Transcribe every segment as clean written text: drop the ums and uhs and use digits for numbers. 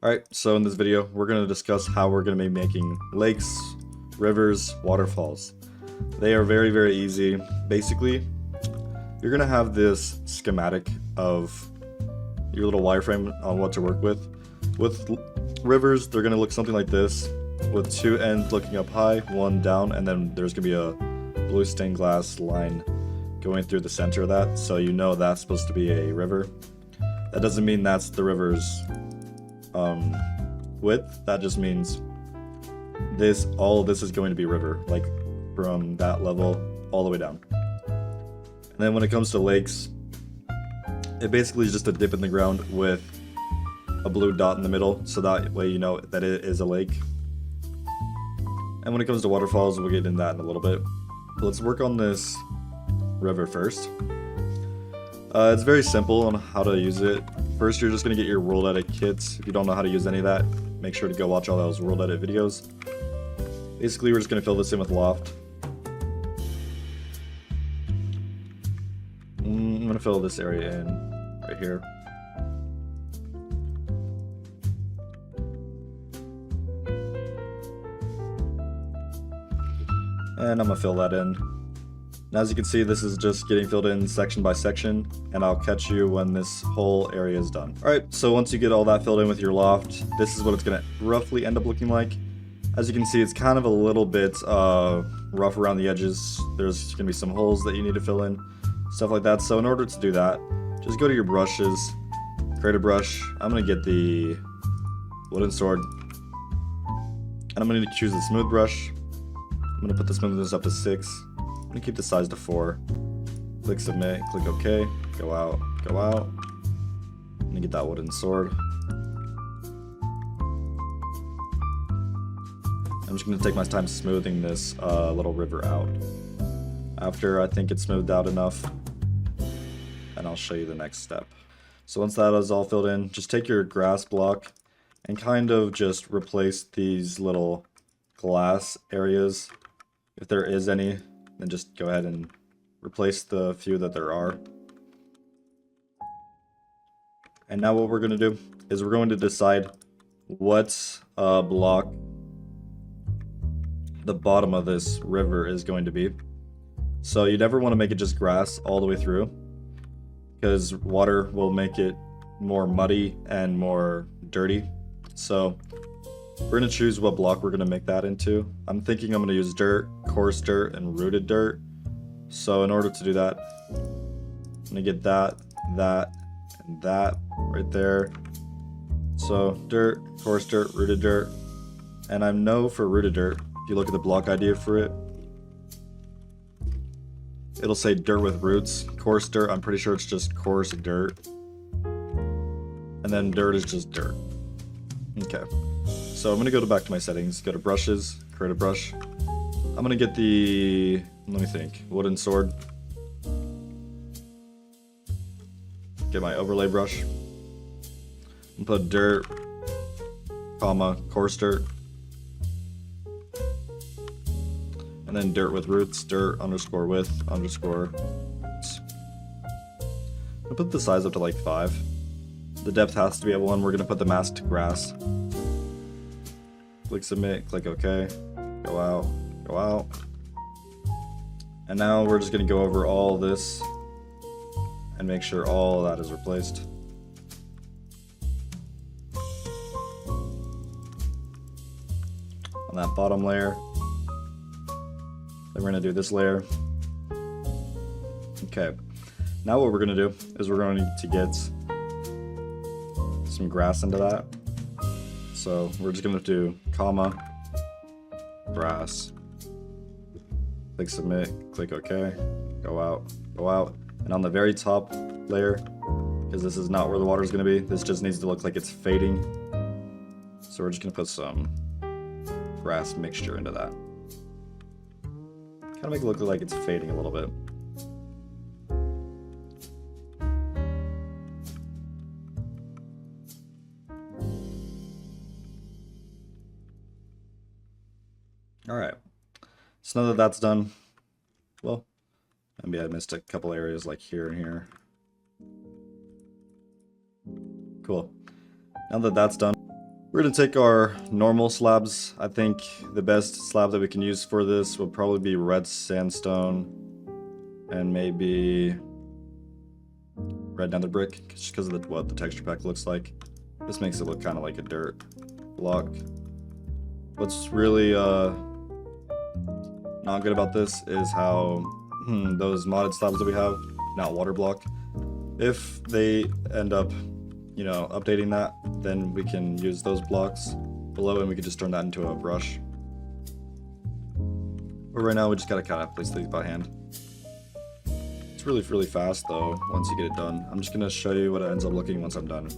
Alright, so in this video, we're going to discuss how we're going to be making lakes, rivers, waterfalls. They are very, very easy. Basically, you're going to have this schematic of your little wireframe on what to work with. With rivers, they're going to look something like this, with two ends looking up high, one down, and then there's going to be a blue stained glass line going through the center of that, so you know that's supposed to be a river. That doesn't mean that's the river's width. That just means all of this is going to be river, like from that level all the way down. And then when it comes to lakes, it basically is just a dip in the ground with a blue dot in the middle, so that way you know that it is a lake. And when it comes to waterfalls, we'll get into that in a little bit. But let's work on this river first. It's very simple on how to use it. First, you're just going to get your world edit kits. If you don't know how to use any of that, make sure to go watch all those world edit videos. Basically, we're just going to fill this in with loft. I'm going to fill this area in right here. And I'm going to fill that in. And as you can see, this is just getting filled in section by section, and I'll catch you when this whole area is done. Alright, so once you get all that filled in with your loft, this is what it's going to roughly end up looking like. As you can see, it's kind of a little bit rough around the edges. There's going to be some holes that you need to fill in, stuff like that. So in order to do that, just go to your brushes, create a brush. I'm going to get the wooden sword, and I'm going to choose the smooth brush. I'm going to put the smoothness up to 6. I'm going to keep the size to 4. Click submit, click OK, go out, go out. I'm going to get that wooden sword. I'm just going to take my time smoothing this little river out. After I think it's smoothed out enough, and I'll show you the next step. So once that is all filled in, just take your grass block and kind of just replace these little glass areas. If there is any, then just go ahead and replace the few that there are. And now what we're going to do is we're going to decide what block the bottom of this river is going to be. So you never want to make it just grass all the way through, because water will make it more muddy and more dirty. So we're going to choose what block we're going to make that into. I'm thinking I'm going to use dirt, coarse dirt, and rooted dirt. So in order to do that, I'm going to get that, and that right there. So dirt, coarse dirt, rooted dirt. And I know for rooted dirt, if you look at the block idea for it, it'll say dirt with roots. Coarse dirt, I'm pretty sure it's just coarse dirt. And then dirt is just dirt. Okay. So I'm going to go back to my settings, go to brushes, create a brush. I'm going to get the, let me think, wooden sword. Get my overlay brush. And put dirt, comma, coarse dirt. And then dirt with roots, dirt underscore with underscore roots. I'll put the size up to like 5. The depth has to be at 1. We're going to put the mask to grass. Click submit, click OK, go out, go out. And now we're just going to go over all this and make sure all that is replaced. On that bottom layer. Then we're going to do this layer. Okay. Now what we're going to do is we're going to get some grass into that. So we're just going to do comma, grass, click submit, click OK, go out. And on the very top layer, because this is not where the water is going to be, this just needs to look like it's fading. So we're just going to put some grass mixture into that. Kind of make it look like it's fading a little bit. Alright, so now that that's done, well, maybe I missed a couple areas like here and here. Cool. Now that that's done, We're gonna take our normal slabs. I think the best slab that we can use for this will probably be red sandstone and maybe red nether brick, just because of what the texture pack looks like. This makes it look kind of like a dirt block. What's really not good about this is how those modded slabs that we have, not water block, if they end up, you know, updating that, then we can use those blocks below and we can just turn that into a brush. But right now we just gotta kind of place these by hand. It's really fast though once you get it done. I'm just gonna show you what it ends up looking once I'm done.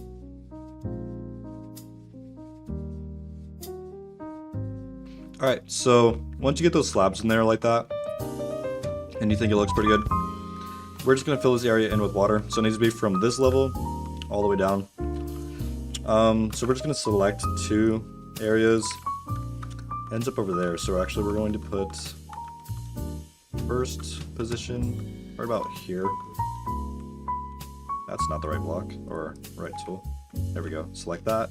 Alright, so once you get those slabs in there like that, and you think it looks pretty good, we're just going to fill this area in with water. So it needs to be from this level all the way down. So we're just going to select 2 areas. It ends up over there. So actually we're going to put first position right about here. That's not the right block or right tool. There we go. Select that.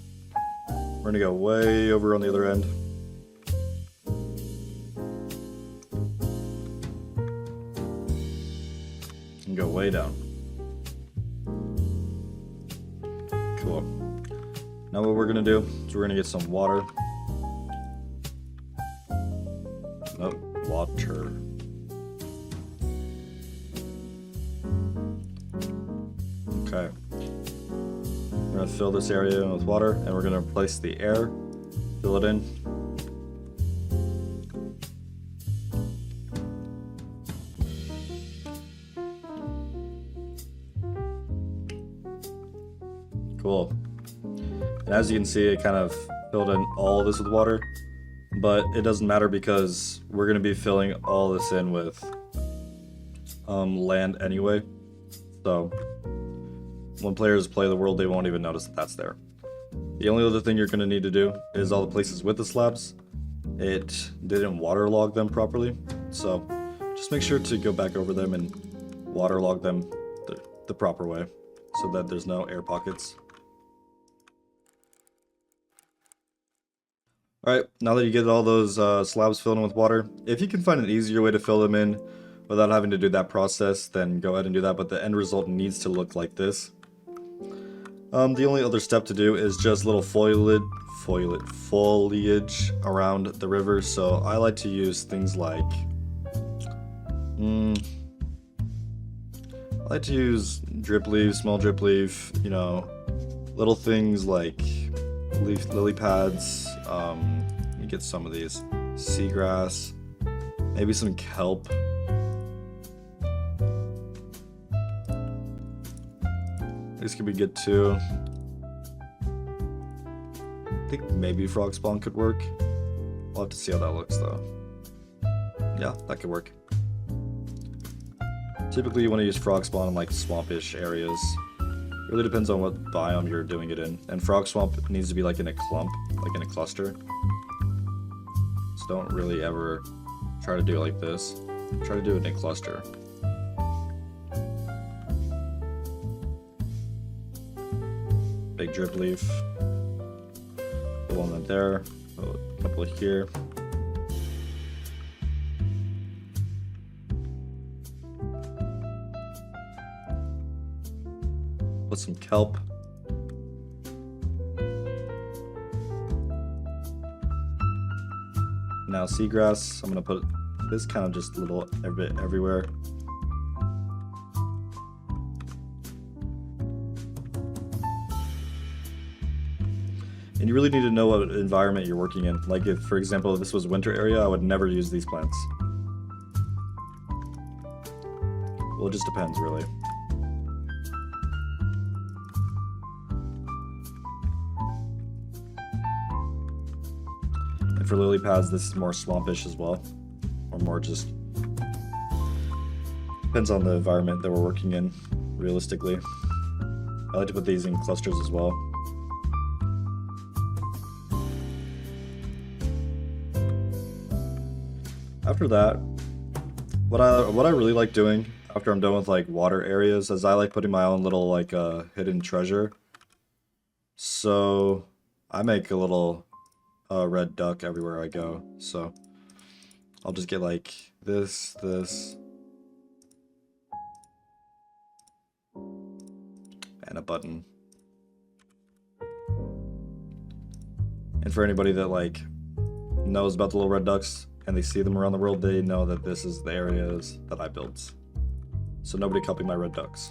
We're going to go way over on the other end. And go way down. Cool. Now what we're gonna do is we're gonna get some water. Nope, water. Okay. We're gonna fill this area in with water and we're gonna replace the air, fill it in. Cool. And as you can see, it kind of filled in all this with water, but it doesn't matter because we're going to be filling all this in with land anyway. So when players play the world, they won't even notice that that's there. The only other thing you're going to need to do is all the places with the slabs. It didn't waterlog them properly, so just make sure to go back over them and waterlog them the proper way so that there's no air pockets. Alright, now that you get all those slabs filled in with water, if you can find an easier way to fill them in without having to do that process, then go ahead and do that, but the end result needs to look like this. The only other step to do is just little foliage around the river, so I like to use things like... I like to use drip leaf, small drip leaf, you know, little things like lily pads, you get some of these, seagrass, maybe some kelp. This could be good too. I think maybe frog spawn could work. We'll have to see how that looks though. Yeah, that could work. Typically you want to use frog spawn in like swampish areas. It really depends on what biome you're doing it in. And frog swamp needs to be like in a clump, like in a cluster. So don't really ever try to do it like this. Try to do it in a cluster. Big drip leaf. Put one right there. Put a couple here. Put some kelp. Now seagrass, I'm gonna put this kind of just a little bit everywhere. And you really need to know what environment you're working in. Like if, for example, if this was winter area, I would never use these plants. Well, it just depends, really. And for lily pads, this is more swampish as well. Or more just... depends on the environment that we're working in, realistically. I like to put these in clusters as well. After that, what I really like doing after I'm done with like water areas is I like putting my own little like hidden treasure. So I make a little red duck everywhere I go, so I'll just get like this, and a button. And for anybody that like knows about the little red ducks and they see them around the world, they know that this is the areas that I built. So nobody copy my red ducks.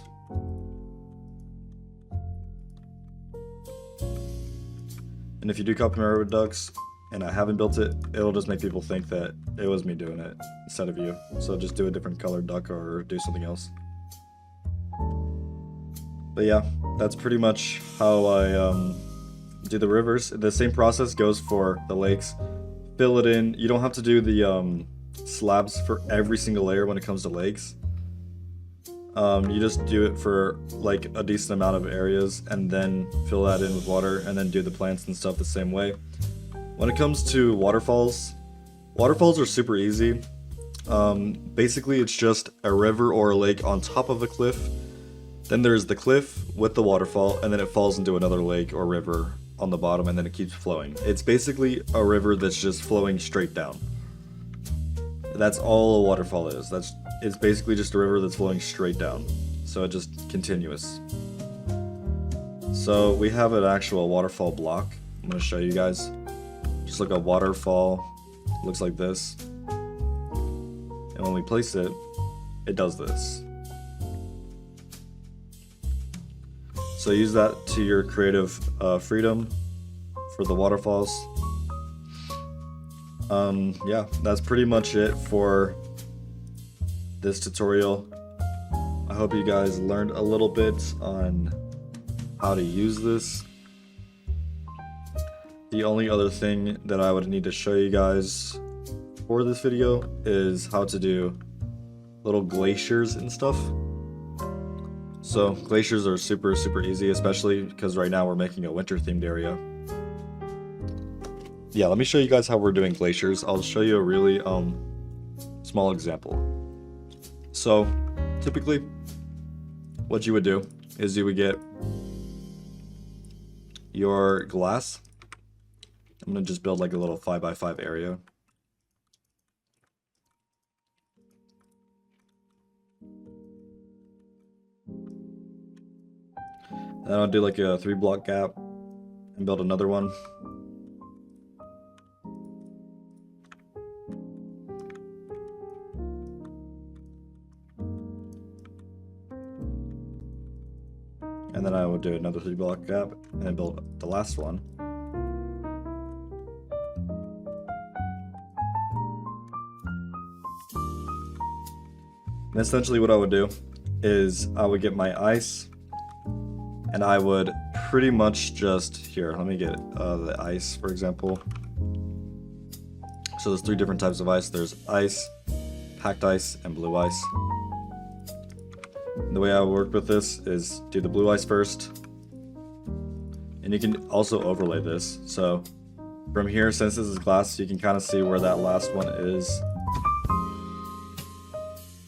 And if you do copy my red ducks and I haven't built it, it'll just make people think that it was me doing it instead of you. So just do a different colored duck or do something else. But yeah, that's pretty much how I do the rivers. The same process goes for the lakes. Fill it in. You don't have to do the slabs for every single layer when it comes to lakes. You just do it for like a decent amount of areas and then fill that in with water and then do the plants and stuff the same way. When it comes to waterfalls, waterfalls are super easy. Basically it's just a river or a lake on top of a cliff. Then there's the cliff with the waterfall and then it falls into another lake or river on the bottom and then it keeps flowing. It's basically a river that's just flowing straight down. That's all a waterfall is. It's basically just a river that's flowing straight down. So it just continuous. So we have an actual waterfall block. I'm going to show you guys. Just look at waterfall. It looks like this. And when we place it, it does this. So use that to your creative freedom for the waterfalls. Yeah, that's pretty much it for this tutorial. I hope you guys learned a little bit on how to use this. The only other thing that I would need to show you guys for this video is how to do little glaciers and stuff. So glaciers are super easy, especially because right now we're making a winter themed area. Yeah, let me show you guys how we're doing glaciers. I'll show you a really small example. So typically what you would do is you would get your glass. I'm gonna just build like a little 5x5 area. And I'll do like a 3-block gap and build another one. And then I would do another 3-block gap and then build the last one. And essentially what I would do is I would get my ice and I would pretty much just, here, let me get the ice, for example. So there's 3 different types of ice. There's ice, packed ice, and blue ice. And the way I work with this is do the blue ice first. And you can also overlay this. So from here, since this is glass, you can kind of see where that last one is.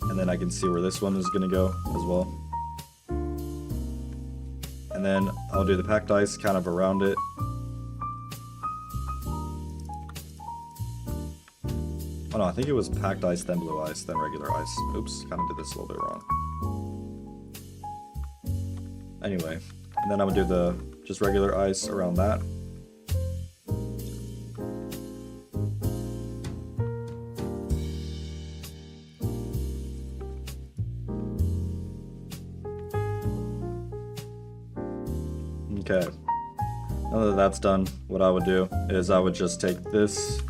And then I can see where this one is going to go as well. And then I'll do the packed ice kind of around it. Oh no, I think it was packed ice, then blue ice, then regular ice. Oops, kind of did this a little bit wrong. Anyway, and then I would do the just regular ice around that. Okay, now that that's done, what I would do is I would just take this,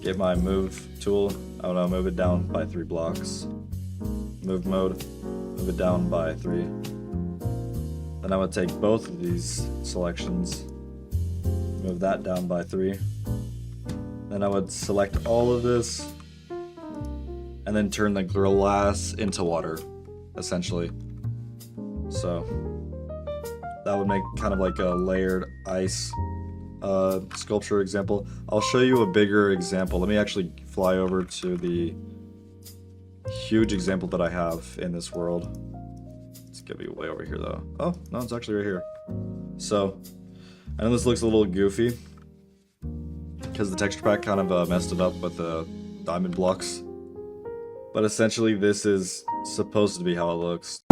get my move tool, I would move it down by 3 blocks, move mode, move it down by 3. Then I would take both of these selections, move that down by 3. Then I would select all of this, and then turn the glass into water, essentially. So that would make kind of like a layered ice sculpture example. I'll show you a bigger example. Let me actually fly over to the huge example that I have in this world. It's gonna be way over here though. Oh, no, it's actually right here. So I know this looks a little goofy because the texture pack kind of messed it up with the diamond blocks. But essentially this is supposed to be how it looks.